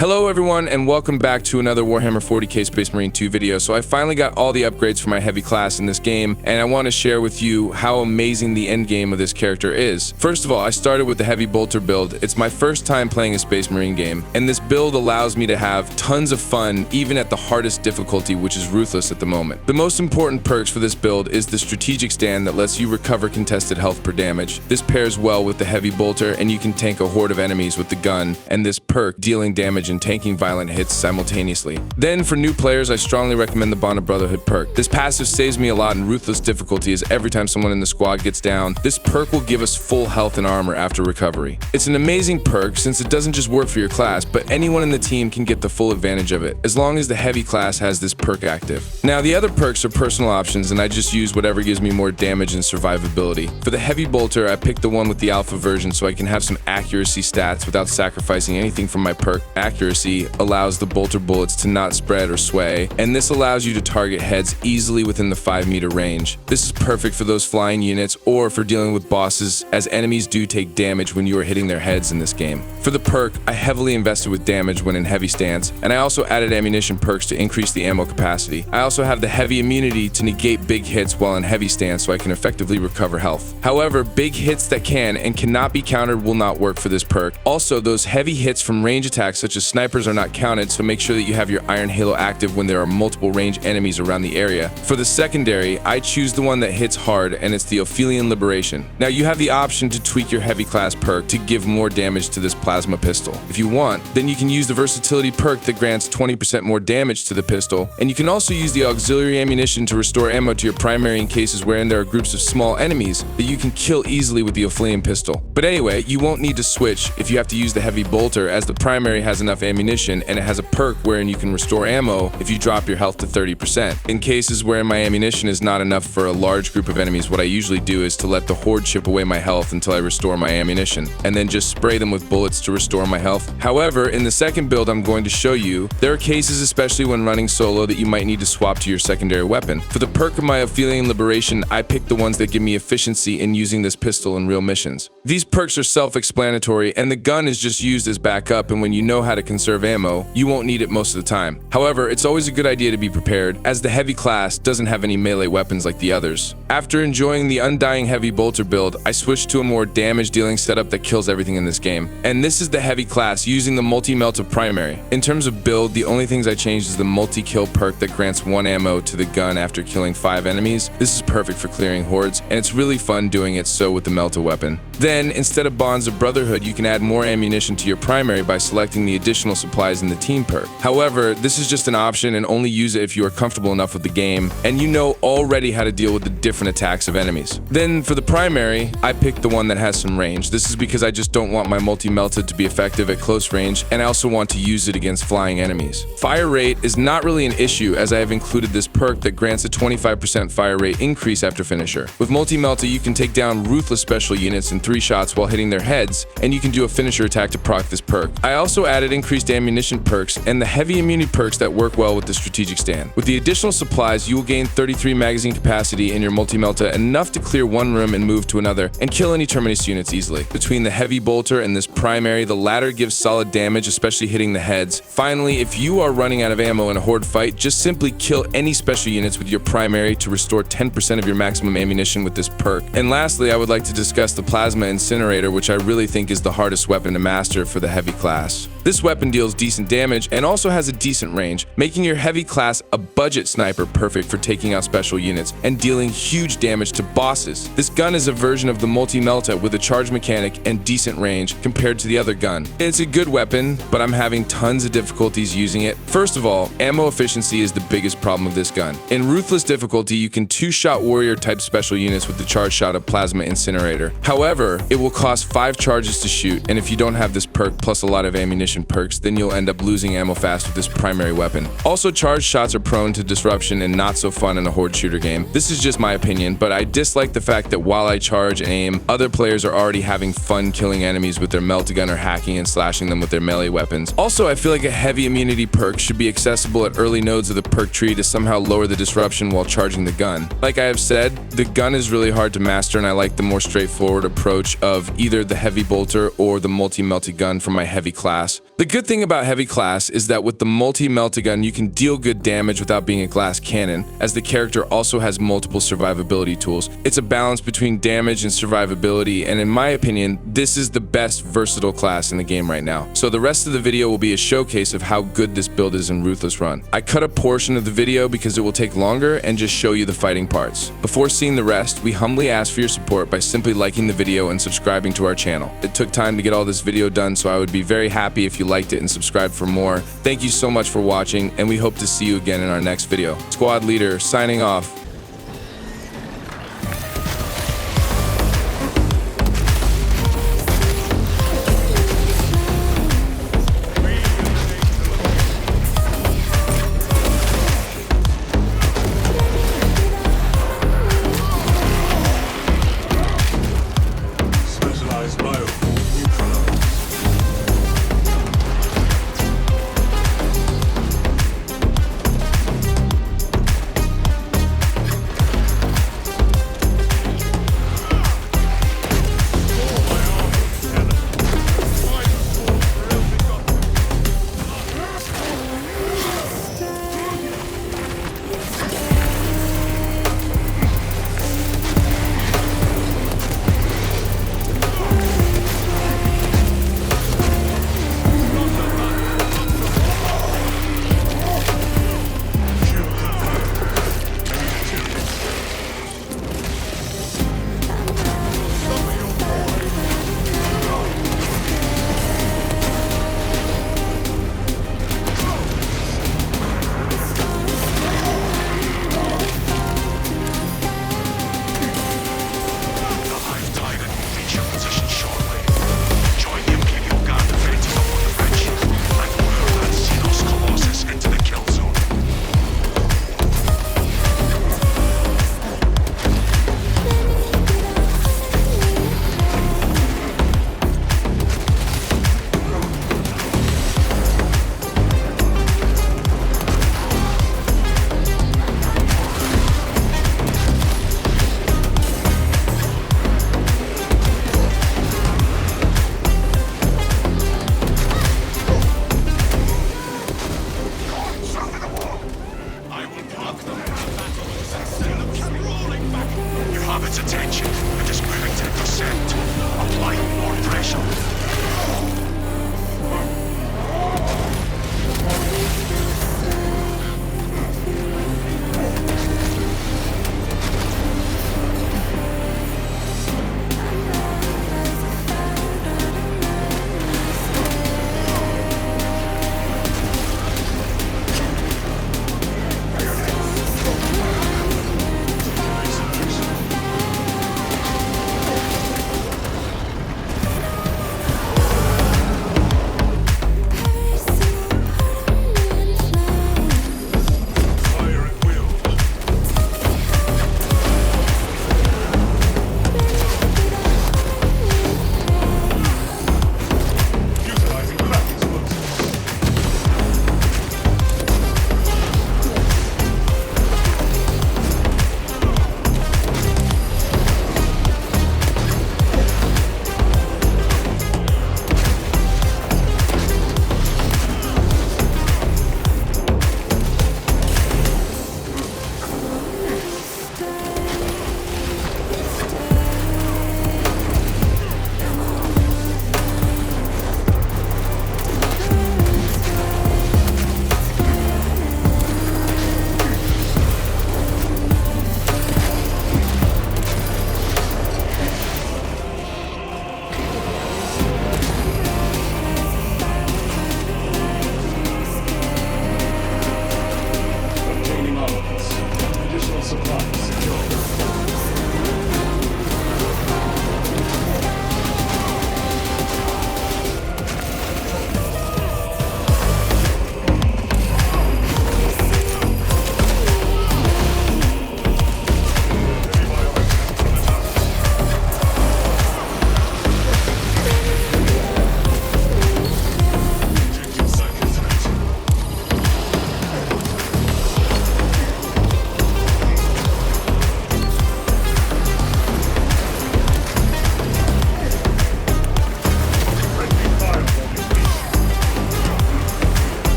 Hello everyone and welcome back to another Warhammer 40k Space Marine 2 video. So I finally got all the upgrades for my heavy class in this game, and I want to share with you how amazing the end game of this character is. First of all, I started with the Heavy Bolter build. It's my first time playing a Space Marine game, and this build allows me to have tons of fun even at the hardest difficulty, which is Ruthless at the moment. The most important perks for this build is the strategic stand that lets you recover contested health per damage. This pairs well with the Heavy Bolter, and you can tank a horde of enemies with the gun, and this perk dealing damage and tanking violent hits simultaneously. Then for new players, I strongly recommend the Bond of Brotherhood perk. This passive saves me a lot in Ruthless difficulty, as every time someone in the squad gets down, this perk will give us full health and armor after recovery. It's an amazing perk since it doesn't just work for your class, but anyone in the team can get the full advantage of it, as long as the heavy class has this perk active. Now the other perks are personal options, and I just use whatever gives me more damage and survivability. For the Heavy Bolter, I picked the one with the alpha version so I can have some accuracy stats without sacrificing anything from my perk. Accuracy allows the bolter bullets to not spread or sway, and this allows you to target heads easily within the 5-meter range. This is perfect for those flying units or for dealing with bosses, as enemies do take damage when you are hitting their heads in this game. For the perk, I heavily invested with damage when in heavy stance, and I also added ammunition perks to increase the ammo capacity. I also have the heavy immunity to negate big hits while in heavy stance so I can effectively recover health. However, big hits that can and cannot be countered will not work for this perk. Also, those heavy hits from range attacks such as snipers are not counted, so make sure that you have your Iron Halo active when there are multiple range enemies around the area. For the secondary, I choose the one that hits hard, and it's the Ophelian Liberation. Now you have the option to tweak your heavy class perk to give more damage to this plasma pistol. If you want, then you can use the versatility perk that grants 20% more damage to the pistol, and you can also use the auxiliary ammunition to restore ammo to your primary in cases wherein there are groups of small enemies that you can kill easily with the Ophelian pistol. But anyway, you won't need to switch if you have to use the Heavy Bolter, as the primary has enough ammunition, and it has a perk wherein you can restore ammo if you drop your health to 30%. In cases wherein my ammunition is not enough for a large group of enemies, what I usually do is to let the horde chip away my health until I restore my ammunition, and then just spray them with bullets to restore my health. However, in the second build I'm going to show you, there are cases, especially when running solo, that you might need to swap to your secondary weapon. For the perk of my Ophelian Liberation, I picked the ones that give me efficiency in using this pistol in real missions. These perks are self-explanatory, and the gun is just used as backup, and when you know how to conserve ammo, you won't need it most of the time. However, it's always a good idea to be prepared, as the heavy class doesn't have any melee weapons like the others. After enjoying the Undying Heavy Bolter build, I switched to a more damage-dealing setup that kills everything in this game. And this is the heavy class using the Multi-Melta primary. In terms of build, the only things I changed is the multi-kill perk that grants 1 ammo to the gun after killing 5 enemies. This is perfect for clearing hordes, and it's really fun doing it so with the Melta weapon. Then, instead of Bonds of Brotherhood, you can add more ammunition to your primary by selecting the additional supplies in the team perk. However, this is just an option, and only use it if you are comfortable enough with the game and you know already how to deal with the different attacks of enemies. Then for the primary, I picked the one that has some range. This is because I just don't want my Multi-Melta to be effective at close range, and I also want to use it against flying enemies. Fire rate is not really an issue, as I have included this perk that grants a 25% fire rate increase after finisher. With Multi-Melta, you can take down Ruthless special units in 3 shots while hitting their heads, and you can do a finisher attack to proc this perk. I also added increased ammunition perks and the heavy immunity perks that work well with the strategic stand. With the additional supplies, you will gain 33 magazine capacity in your Multi-Melta, enough to clear one room and move to another, and kill any Terminus units easily. Between the Heavy Bolter and this primary, the latter gives solid damage, especially hitting the heads. Finally, if you are running out of ammo in a horde fight, just simply kill any special units with your primary to restore 10% of your maximum ammunition with this perk. And lastly, I would like to discuss the Plasma Incinerator, which I really think is the hardest weapon to master for the heavy class. This weapon deals decent damage and also has a decent range, making your heavy class a budget sniper perfect for taking out special units and dealing huge damage to bosses. This gun is a version of the Multi-Melta with a charge mechanic and decent range compared to the other gun. It's a good weapon, but I'm having tons of difficulties using it. First of all, ammo efficiency is the biggest problem of this gun. In Ruthless difficulty, you can 2-shot warrior type special units with the charge shot of Plasma Incinerator. However, it will cost 5 charges to shoot, and if you don't have this perk plus a lot of ammunition, efficient perks, then you'll end up losing ammo fast with this primary weapon. Also, charged shots are prone to disruption and not so fun in a horde shooter game. This is just my opinion, but I dislike the fact that while I charge and aim, other players are already having fun killing enemies with their melta-gun or hacking and slashing them with their melee weapons. Also, I feel like a heavy immunity perk should be accessible at early nodes of the perk tree to somehow lower the disruption while charging the gun. Like I have said, the gun is really hard to master, and I like the more straightforward approach of either the Heavy Bolter or the Multi-Melta gun for my heavy class. The good thing about heavy class is that with the Multi-Melta gun, you can deal good damage without being a glass cannon, as the character also has multiple survivability tools. It's a balance between damage and survivability, and in my opinion, this is the best versatile class in the game right now. So the rest of the video will be a showcase of how good this build is in Ruthless Run. I cut a portion of the video because it will take longer and just show you the fighting parts. Before seeing the rest, we humbly ask for your support by simply liking the video and subscribing to our channel. It took time to get all this video done, so I would be very happy if you liked it and subscribed for more. Thank you so much for watching, and we hope to see you again in our next video. Squad Leader, signing off.